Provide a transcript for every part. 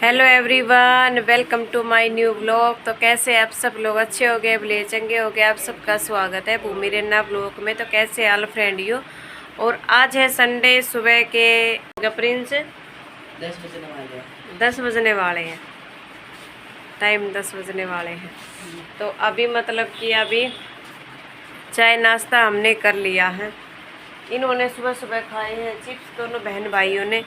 Hello everyone, welcome to my new vlog. तो कैसे आप सब लोग? अच्छे हो गए, भले चंगे हो गए। आप सबका स्वागत है भूमि रेना व्लॉग में। तो कैसे आल फ्रेंड यू। और आज है संडे, सुबह के प्रिंस 10 बजने वाले हैं। टाइम 10 बजने वाले हैं। तो अभी मतलब कि अभी चाय नाश्ता हमने कर लिया है। इन्होंने सुबह सुबह खाए हैं चिप्स, दोनों बहन भाइयों ने।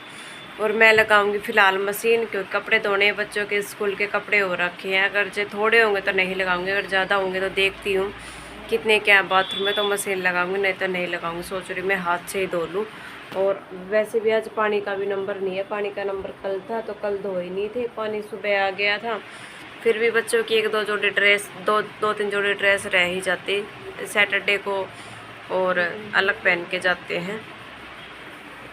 और मैं लगाऊंगी फ़िलहाल मशीन, क्योंकि कपड़े धोने बच्चों के स्कूल के कपड़े हो रखे हैं। अगर जो थोड़े होंगे तो नहीं लगाऊंगी, अगर ज़्यादा होंगे तो देखती हूँ कितने क्या बाथरूम में, तो मशीन लगाऊंगी, नहीं तो नहीं लगाऊंगी। सोच रही मैं हाथ से ही धो लूँ। और वैसे भी आज पानी का भी नंबर नहीं है। पानी का नंबर कल था तो कल धो ही नहीं थे, पानी सुबह आ गया था। फिर भी बच्चों की एक दो जोड़ी ड्रेस, दो तीन जोड़ी ड्रेस रह ही जाती सैटरडे को, और अलग पहन के जाते हैं।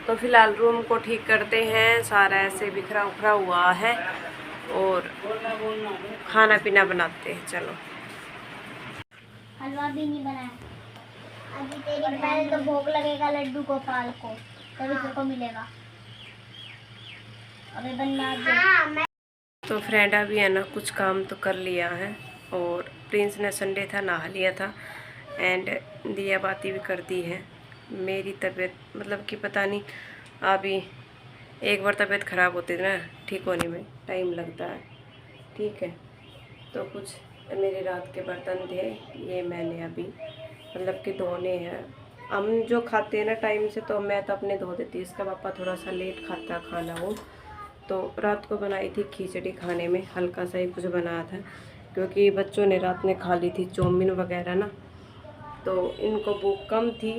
तो फिलहाल रूम को ठीक करते हैं, सारा ऐसे बिखरा उखरा हुआ है, और खाना पीना बनाते हैं। चलो। हलवा भी नहीं बनाया अभी। तेरी पहले तो भोग लगेगा लड्डू गोपाल को, तभी तेरे को मिलेगा। अबे बनना। तो फ्रेंड अभी है ना, कुछ काम तो कर लिया है, और प्रिंस ने संडे था नहा लिया था, एंड दिया बाती भी कर दी है। मेरी तबीयत मतलब कि पता नहीं, अभी एक बार तबीयत ख़राब होती है ना, ठीक होने में टाइम लगता है। ठीक है। तो कुछ मेरे रात के बर्तन थे, ये मैंने अभी मतलब कि धोने हैं। हम जो खाते हैं ना टाइम से, तो मैं तो अपने धो देती हूँ। इसका पापा थोड़ा सा लेट खाता खाना वो। तो रात को बनाई थी खिचड़ी, खाने में हल्का सा ही कुछ बनाया था, क्योंकि बच्चों ने रात में खा ली थी चाउमीन वगैरह ना, तो इनको भूख कम थी।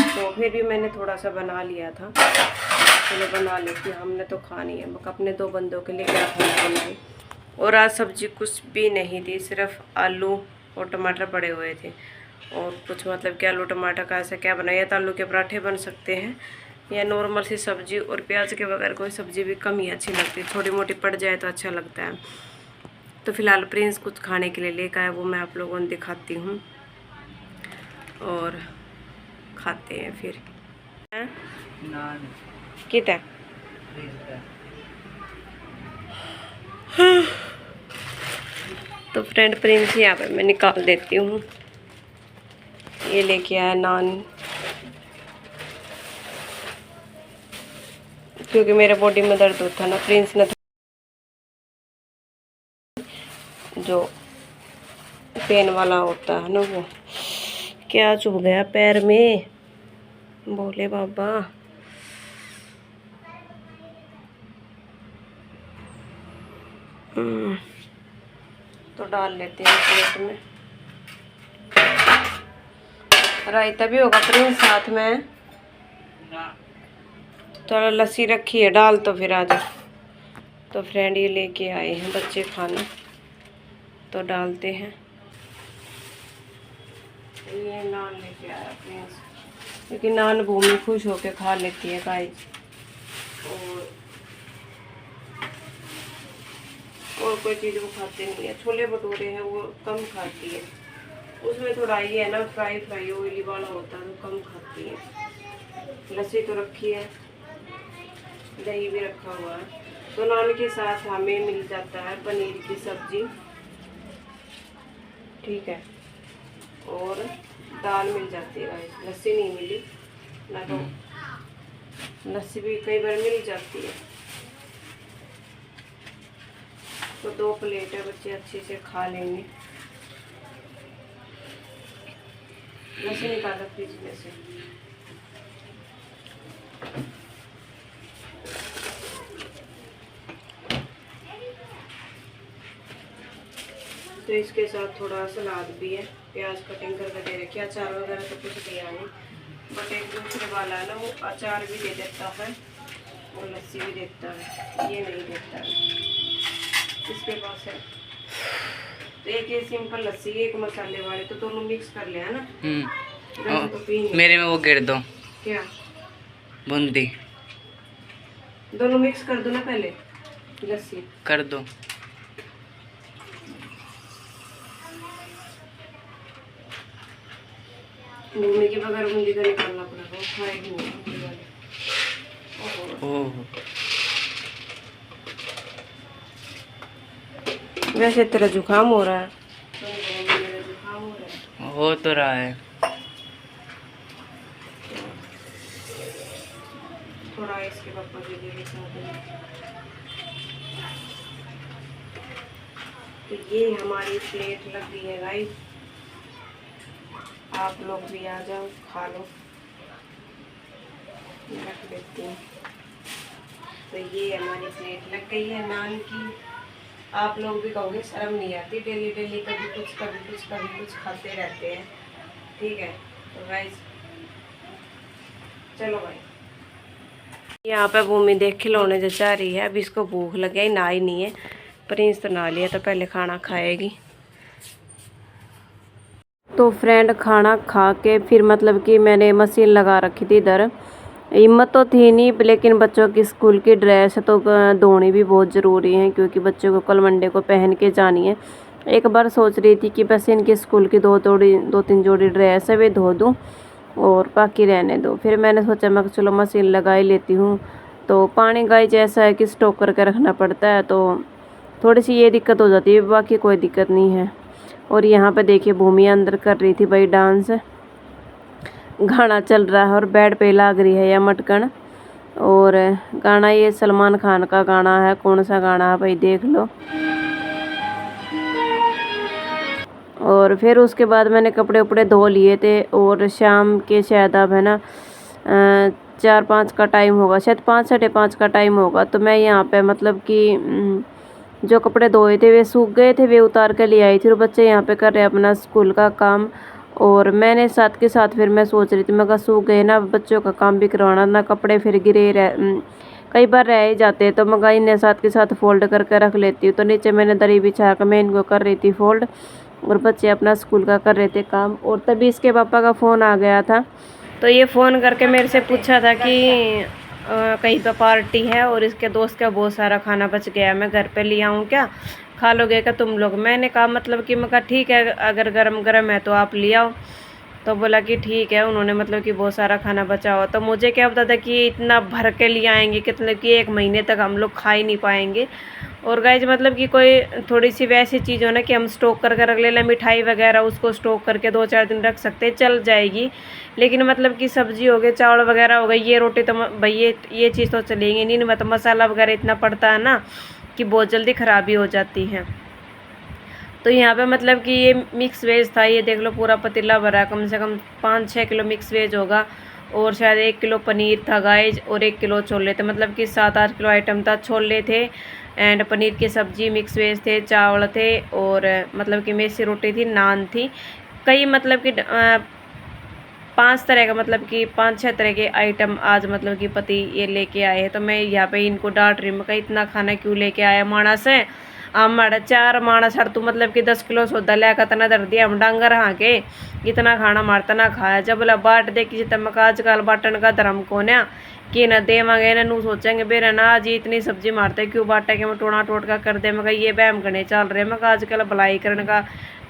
तो फिर भी मैंने थोड़ा सा बना लिया था, चलो बना लेती, हमने तो खानी है। अपने दो बंदों के लिए क्या खाना बनाए। और आज सब्जी कुछ भी नहीं थी, सिर्फ आलू और टमाटर पड़े हुए थे। और कुछ मतलब कि आलू टमाटर का ऐसा क्या बनाया, तो आलू के पराठे बन सकते हैं, या नॉर्मल सी सब्जी। और प्याज के बगैर कोई सब्जी भी कम ही अच्छी लगती है, छोटी मोटी पड़ जाए तो अच्छा लगता है। तो फिलहाल प्रिंस कुछ खाने के लिए लेकर आया, वो मैं आप लोगों को दिखाती हूँ, और खाते हैं फिर। कितना तो फ्रेंड प्रिंस यहाँ पे मैं निकाल देती हूँ। ये लेके आया नान, क्योंकि मेरे बॉडी में दर्द होता ना, प्रिंस ने जो पेन वाला होता है ना, वो क्या चुभ गया पैर में, बोले बाबा। तो डाल लेते हैं प्लेट में। रायता भी होगा प्रिंस साथ में, थोड़ा लस्सी रखी है, डाल तो फिर आज। तो फ्रेंड ये लेके आए हैं बच्चे खाना, तो डालते हैं। ये नान लेके आया प्रिंस, क्योंकि नान भूमि खुश होके खा लेती है गाइस। और कोई चीज़ वो खाते नहीं है। छोले भटूरे हैं वो कम खाती है, उसमें थोड़ा ये है ना, फ्राई ऑयली वाला होता है, तो कम खाती है। लस्सी तो रखी है, दही भी रखा हुआ है। तो नान के साथ हमें मिल जाता है पनीर की सब्जी, ठीक है, और दाल मिल जाती है। लस्सी नहीं मिली ना, तो लस्सी भी कई बार मिल जाती है। तो 2 प्लेट है, बच्चे अच्छे से खा लेंगे। लस्सी निकाला फ्रिज में से। तो इसके साथ थोड़ा सलाद भी है, प्याज कटिंग करके दे रखी है। अचार वगैरह तो कुछ दिया नहीं, बट एक दूसरे वाला है ना, वो अचार भी दे देता है और लस्सी भी देता है, ये नहीं देता है। इसके पास है तो एक ये सिंपल लस्सी, एक मसाले वाले, तो दोनों मिक्स कर ले है ना। तो मेरे में वो गिर दो, क्या बूंदी दोनों मिक्स कर दो ना, पहले लस्सी कर दो। भूमि के बगैर बूंदी का निकालना पड़ेगा, वो खाएगी नहीं बूंदी वाले। ओह वैसे तेरा जुकाम हो रहा है। मेरा जुकाम हो रहा है। हो तो रहा है। थोड़ा इसके पापा के लिए तो ये हमारी प्लेट लग गई है गाइस, आप लोग भी आ जाओ खा लो। रख देती हूँ। तो ये हमारी प्लेट लग गई है नान की। आप लोग भी कहोगे शर्म नहीं आती, डेली डेली कभी कुछ कभी कुछ कभी कुछ खाते रहते हैं। ठीक है तो गाइस चलो भाई। यहाँ पे भूमि देख खिलौने जो चाह रही है। अभी इसको भूख लगे ही, ना ही नहीं है। प्रिंस तो नहा लिया तो पहले खाना खाएगी। तो फ्रेंड खाना खा के फिर मतलब कि मैंने मशीन लगा रखी थी इधर। हिम्मत तो थी नहीं, लेकिन बच्चों की स्कूल की ड्रेस तो धोनी भी बहुत ज़रूरी है, क्योंकि बच्चों को कल मंडे को पहन के जानी है। एक बार सोच रही थी कि बस इनकी स्कूल की दो तीन जोड़ी ड्रेस है वे धो दूँ और बाकी रहने दो। फिर मैंने सोचा मैं चलो मशीन लगा ही लेती हूँ। तो पानी गाय जैसा है कि स्टॉक करके रखना पड़ता है, तो थोड़ी सी ये दिक्कत हो जाती है, बाकी कोई दिक्कत नहीं है। और यहाँ पे देखिए भूमि अंदर कर रही थी भाई डांस। गाना चल रहा है और बेड पे लाग रही है या मटकन। और गाना ये सलमान खान का गाना है। कौन सा गाना है भाई देख लो। और फिर उसके बाद मैंने कपड़े उपड़े धो लिए थे और शाम के शायद अब है ना 4-5 का टाइम होगा, शायद 5-5:30 का टाइम होगा। तो मैं यहाँ पे मतलब कि जो कपड़े धोए थे वे सूख गए थे, वे उतार के ले आई थी। और बच्चे यहाँ पे कर रहे हैं अपना स्कूल का काम। और मैंने साथ के साथ फिर मैं सोच रही थी, मैं कहा सूख गए ना, बच्चों का काम भी करवाना ना, कपड़े फिर गिरे कई बार रह ही जाते, तो मैं इन्हें साथ के साथ फोल्ड करके रख लेती हूँ। तो नीचे मैंने दरी बिछा कर मैं इनको कर रही थी फोल्ड, और बच्चे अपना स्कूल का कर रहे थे काम। और तभी इसके पापा का फ़ोन आ गया था। तो ये फ़ोन करके मेरे से पूछा था कि कहीं पे पार्टी है और इसके दोस्त का बहुत सारा खाना बच गया, मैं घर पे ले आऊँ क्या, खा लोगे क्या तुम लोग। मैंने कहा मतलब कि मैं कहा ठीक है, अगर गरम गरम है तो आप ले आओ। तो बोला कि ठीक है। उन्होंने मतलब कि बहुत सारा खाना बचा हुआ, तो मुझे क्या पता था कि इतना भर के ले आएंगे, कितने कि 1 महीने तक हम लोग खा ही नहीं पाएंगे। और गाइज मतलब कि कोई थोड़ी सी वैसी चीज़ हो ना कि हम स्टॉक करके रख ले, मिठाई वगैरह उसको स्टॉक करके 2-4 दिन रख सकते, चल जाएगी। लेकिन मतलब कि सब्जी हो गई, चावल वगैरह हो गई, ये रोटी तो भाई ये चीज़ तो चलेंगी नहीं। मतलब मसाला वगैरह इतना पड़ता है ना कि बहुत जल्दी ख़राबी हो जाती है। तो यहाँ पे मतलब कि ये मिक्स वेज था, ये देख लो पूरा पतीला भरा, कम से कम 5-6 किलो मिक्स वेज होगा। और शायद 1 किलो पनीर था गाइज, और 1 किलो छोले थे, मतलब कि 7-8 किलो आइटम था। छोले थे एंड पनीर की सब्जी, मिक्स वेज थे, चावल थे, और मतलब कि मेसी रोटी थी, नान थी। कई मतलब कि 5 तरह का, मतलब कि 5-6 तरह के आइटम आज मतलब कि पति ये लेके आए हैं। तो मैं यहाँ पे इनको डांट रही हूँ, मैं इतना खाना क्यों लेके आया मानस है। हमारा 4 मानस हर तू मतलब कि 10 किलो सौदा लिया तना दर दिया हम डांगर हाँ के इतना खाना मारता ना खाया। जब बोला बाट दे कि तमक आजकल बाटन का धर्म कौन है कि न देवांगे ना नू सोचेंगे बेरे ना आज इतनी सब्जी मारते क्यों बाटा के मैं टोना टोटका कर दे। मैं ये बहम गणे चल रहे, मैं आजकल भलाई करने का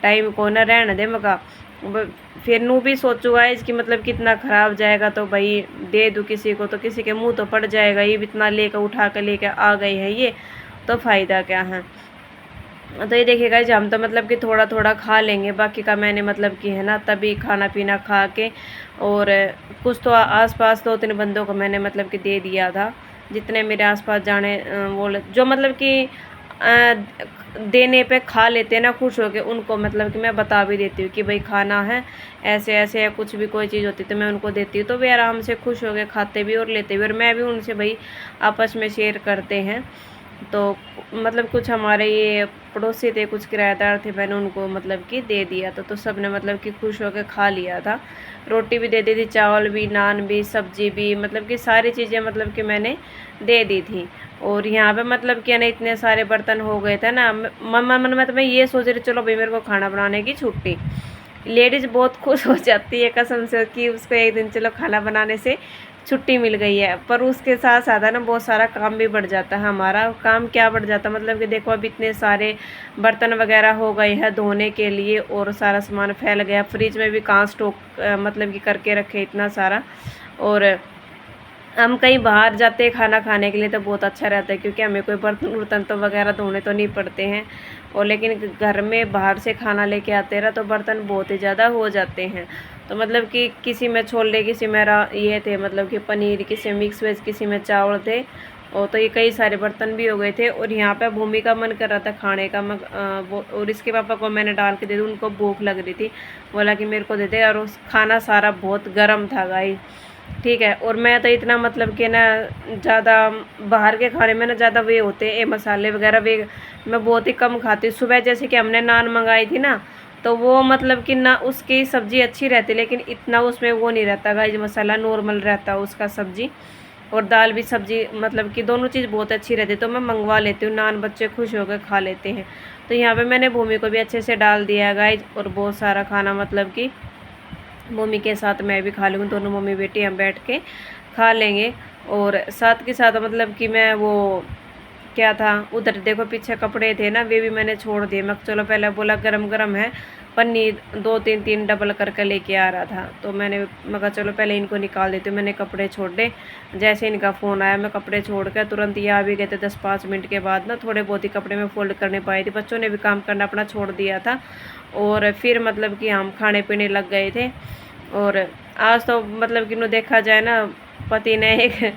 टाइम कौन है, रहने दे। मैं फिर नू भी सोचूगा इसकी मतलब कितना ख़राब जाएगा, तो भाई दे दूँ किसी को, तो किसी के मुंह तो पड़ जाएगा। ये इतना लेकर उठा कर लेकर आ गए हैं ये, तो फ़ायदा क्या है। तो ये देखिएगा जी हम तो मतलब कि थोड़ा थोड़ा खा लेंगे, बाकी का मैंने मतलब कि है ना तभी खाना पीना खा के, और कुछ तो आसपास 2-3 बंदों को मैंने मतलब कि दे दिया था, जितने मेरे आसपास जाने वो जो मतलब कि देने पे खा लेते हैं ना खुश होके, उनको मतलब कि मैं बता भी देती हूँ कि भाई खाना है ऐसे ऐसे है, कुछ भी कोई चीज़ होती है तो मैं उनको देती हूँ। तो वे आराम से खुश होके खाते भी और लेते भी, और मैं भी उनसे भाई आपस में शेयर करते हैं। तो मतलब कुछ हमारे ये पड़ोसी थे, कुछ किराएदार थे, मैंने उनको मतलब कि दे दिया था। तो सब ने मतलब कि खुश होकर खा लिया था। रोटी भी दे दी थी, चावल भी, नान भी, सब्जी भी, मतलब कि सारी चीज़ें मतलब कि मैंने दे दी थी। और यहाँ पे मतलब कि ना इतने सारे बर्तन हो गए थे ना, मन में तो मैं ये सोच रही चलो भाई मेरे को खाना बनाने की छुट्टी। लेडीज़ बहुत खुश हो जाती है कसम से कि उसको एक दिन चलो खाना बनाने से छुट्टी मिल गई है। पर उसके साथ साथ है ना बहुत सारा काम भी बढ़ जाता है। हमारा काम क्या बढ़ जाता है, मतलब कि देखो अब इतने सारे बर्तन वगैरह हो गए हैं धोने के लिए, और सारा सामान फैल गया। फ्रिज में भी कहाँ स्टॉक मतलब कि करके रखे इतना सारा। और हम कहीं बाहर जाते हैं खाना खाने के लिए तो बहुत अच्छा रहता है, क्योंकि हमें कोई बर्तन उर्तन तो वगैरह धोने तो नहीं पड़ते हैं। और लेकिन घर में बाहर से खाना लेके आते रहा तो बर्तन बहुत ही ज़्यादा हो जाते हैं। तो मतलब कि किसी में छोले, किसी में ये थे मतलब कि पनीर, किसी में मिक्स वेज, किसी में चावल थे। और तो ये कई सारे बर्तन भी हो गए थे। और यहाँ पे भूमि का मन कर रहा था खाने का, और इसके पापा को मैंने डाल के दे दी, उनको भूख लग रही थी, बोला कि मेरे को दे दे। और उस खाना सारा बहुत गर्म था गाइस, ठीक है। और मैं तो इतना मतलब कि ना ज़्यादा बाहर के खाने में ना ज़्यादा वे होते हैं मसाले वगैरह, वे मैं बहुत ही कम खाती हूँ। सुबह जैसे कि हमने नान मंगाई थी ना, तो वो मतलब कि ना उसकी सब्ज़ी अच्छी रहती, लेकिन इतना उसमें वो नहीं रहता गाइस, मसाला नॉर्मल रहता है उसका सब्ज़ी। और दाल भी, सब्ज़ी मतलब कि दोनों चीज़ बहुत अच्छी रहती, तो मैं मंगवा लेती हूँ। नान बच्चे खुश होकर खा लेते हैं। तो यहाँ पे मैंने भूमि को भी अच्छे से डाल दिया है गाइस, और बहुत सारा खाना मतलब कि मम्मी के साथ मैं भी खा लूँगी, दोनों मम्मी बेटी हम बैठ के खा लेंगे। और साथ के साथ मतलब कि मैं वो क्या था, उधर देखो पीछे कपड़े थे ना, वे भी मैंने छोड़ दिए। मैं चलो पहले बोला गरम गरम है, पन्नी 2-3 डबल करके लेके आ रहा था, तो मैंने कहा चलो पहले इनको निकाल देती हूँ। मैंने कपड़े छोड़ दे, जैसे इनका फ़ोन आया मैं कपड़े छोड़ कर तुरंत ये आ भी गए थे। 10-5 मिनट के बाद ना थोड़े बहुत ही कपड़े मैं फोल्ड करने पाई थी, बच्चों ने भी काम करना अपना छोड़ दिया था। और फिर मतलब कि हम खाने पीने लग गए थे। और आज तो मतलब कि नो देखा जाए ना, पति ने एक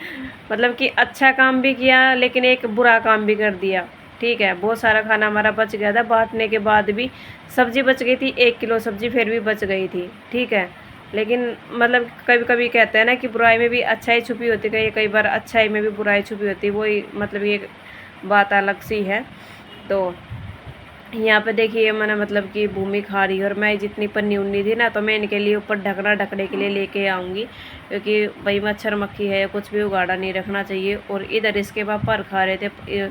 मतलब कि अच्छा काम भी किया, लेकिन एक बुरा काम भी कर दिया, ठीक है। बहुत सारा खाना हमारा बच गया था, बांटने के बाद भी सब्ज़ी बच गई थी, 1 किलो सब्ज़ी फिर भी बच गई थी, ठीक है। लेकिन मतलब कभी कभी कहते हैं ना कि बुराई में भी अच्छाई छुपी होती है, कई बार अच्छाई में भी बुराई छुपी होती है, वही मतलब ये बात अलग सी है। तो यहाँ पे देखिए मैंने मतलब कि भूमि खा रही है, और मैं जितनी पन्नी उन्नी थी ना, तो मैं इनके लिए ऊपर ढकने के लिए लेके आऊँगी, क्योंकि भाई मच्छर मक्खी है, कुछ भी उगाड़ा नहीं रखना चाहिए। और इधर इसके पापा खा रहे थे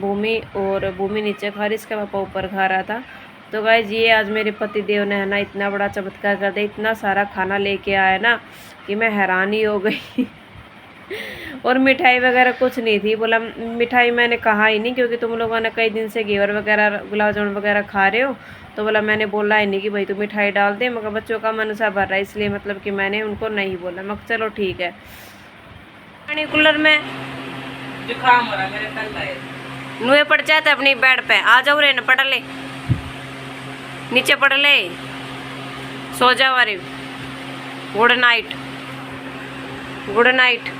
भूमि, और भूमि नीचे खा रही, इसका पापा ऊपर खा रहा था। तो गाइस ये आज मेरे पति देव ने है ना इतना बड़ा चमत्कार कर दिया, इतना सारा खाना लेके आया ना कि मैं हैरान ही हो गई। और मिठाई वगैरह कुछ नहीं थी। बोला मिठाई मैंने कहा ही नहीं, क्योंकि तुम लोगों ने कई दिन से घेवर वगैरह, गुलाब जामुन वगैरह खा रहे हो, तो बोला मैंने बोला ही नहीं कि भाई तू मिठाई डाल दे, मगर बच्चों का मन सा भर रहा है, इसलिए मतलब कि मैंने उनको नहीं बोला। मगर चलो ठीक है। पानी कूलर में जुकाम हो रहा मेरे, कल आए नुए पड़ जाते अपनी बेड पे, आ जाओ रे, पढ़ ले, नीचे पढ़ ले, सो जाओ। अरे गुड नाइट, गुड नाइट।